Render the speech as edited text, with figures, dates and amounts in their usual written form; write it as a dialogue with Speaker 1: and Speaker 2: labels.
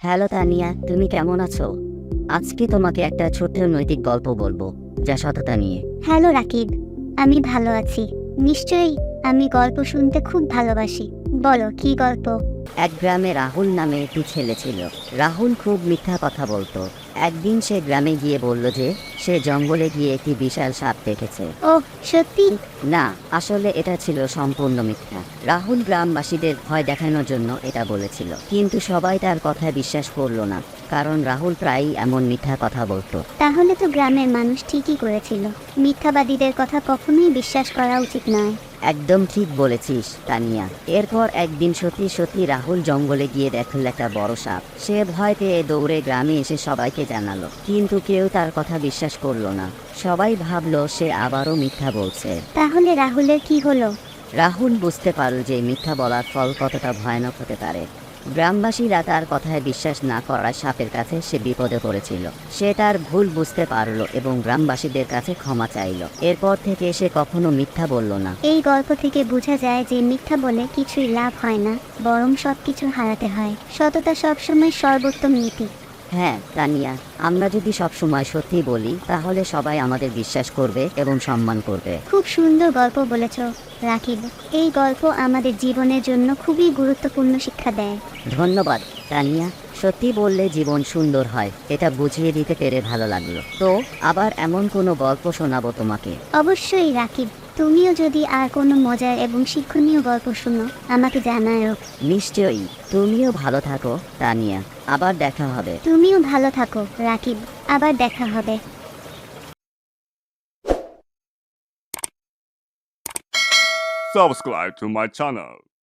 Speaker 1: Hello Tania, তুমি কেমন আছো? আজকে তোমাকে একটা ছোট্ট নৈতিক গল্প বলবো, যা সততা নিয়ে।
Speaker 2: হ্যালো রাকিব, আমি ভালো আছি। নিশ্চয়ই, আমি গল্প শুনতে খুব ভালোবাসি। বলো, কি গল্প?
Speaker 1: এক গ্রামে রাহুল নামে একটি ছেলে ছিল। রাহুল খুব মিথ্যা কথা বলতো। একদিন সে গ্রামে গিয়ে বলল যে সে জঙ্গলে গিয়ে একটি বিশাল সাপ দেখেছে।
Speaker 2: ওহ, সত্যি?
Speaker 1: না, আসলে এটা ছিল সম্পূর্ণ মিথ্যা। রাহুল গ্রামবাসীদের ভয় দেখানোর জন্য এটা বলেছিল, কিন্তু সবাই তার কথায় বিশ্বাস করলো না, কারণ রাহুল প্রায়ই এমন মিথ্যা কথা বলতো।
Speaker 2: তাহলে তো গ্রামের মানুষ ঠিকই করেছিল। মিথ্যাবাদীদের কথা কখনোই বিশ্বাস করা উচিত নয়।
Speaker 1: একদম ঠিক বলেছিস তানিয়া। এরপর একদিন সত্যি সত্যি রাহুল জঙ্গলে গিয়ে দেখল একটা বড় সাপ। সে ভয় পেয়ে দৌড়ে গ্রামে এসে সবাইকে জানালো, কিন্তু কেউ তার কথা বিশ্বাস করলো না। সবাই ভাবলো সে আবারও মিথ্যা বলছে।
Speaker 2: তাহলে রাহুলের কি হলো?
Speaker 1: রাহুল বুঝতে পারল যে মিথ্যা বলার ফল কতটা ভয়ানক হতে পারে। গ্রামবাসীরা তার কথায় বিশ্বাস না করায় সাপের কাছে সে বিপদে পড়েছিল। সে তার ভুল বুঝতে পারল এবং গ্রামবাসীদের কাছে ক্ষমা চাইল। এরপর থেকে সে কখনো মিথ্যা বলল না।
Speaker 2: এই গল্প থেকে বোঝা যায় যে মিথ্যা বলে কিছুই লাভ হয় না, বরং সবকিছু হারাতে হয়। সততা সবসময় সর্বোত্তম নীতি।
Speaker 1: হ্যাঁ তানিয়া, আমরা যদি সবসময় সত্যি বলি তাহলে সবাই আমাদের বিশ্বাস করবে এবং সম্মান করবে।
Speaker 2: খুব সুন্দর গল্প বলেছ রাকিব। এই গল্প আমাদের জীবনের জন্য খুবই গুরুত্বপূর্ণ শিক্ষা দেয়।
Speaker 1: ধন্যবাদ তানিয়া। সত্যি বললে জীবন সুন্দর হয়, এটা বুঝিয়ে দিতে পেরে ভালো লাগলো। তো আবার এমন কোনো গল্প শোনাবো তোমাকে?
Speaker 2: অবশ্যই রাকিব, তুমিও যদি আর কোনো মজার এবং শিক্ষণীয় গল্প শুনো, আমাকে জানাও।
Speaker 1: নিশ্চয়ই। তুমিও ভালো থাকো তানিয়া, আবার দেখা হবে।
Speaker 2: তুমিও ভালো থাকো রাকিব, আবার দেখা হবে।
Speaker 3: Subscribe to my channel.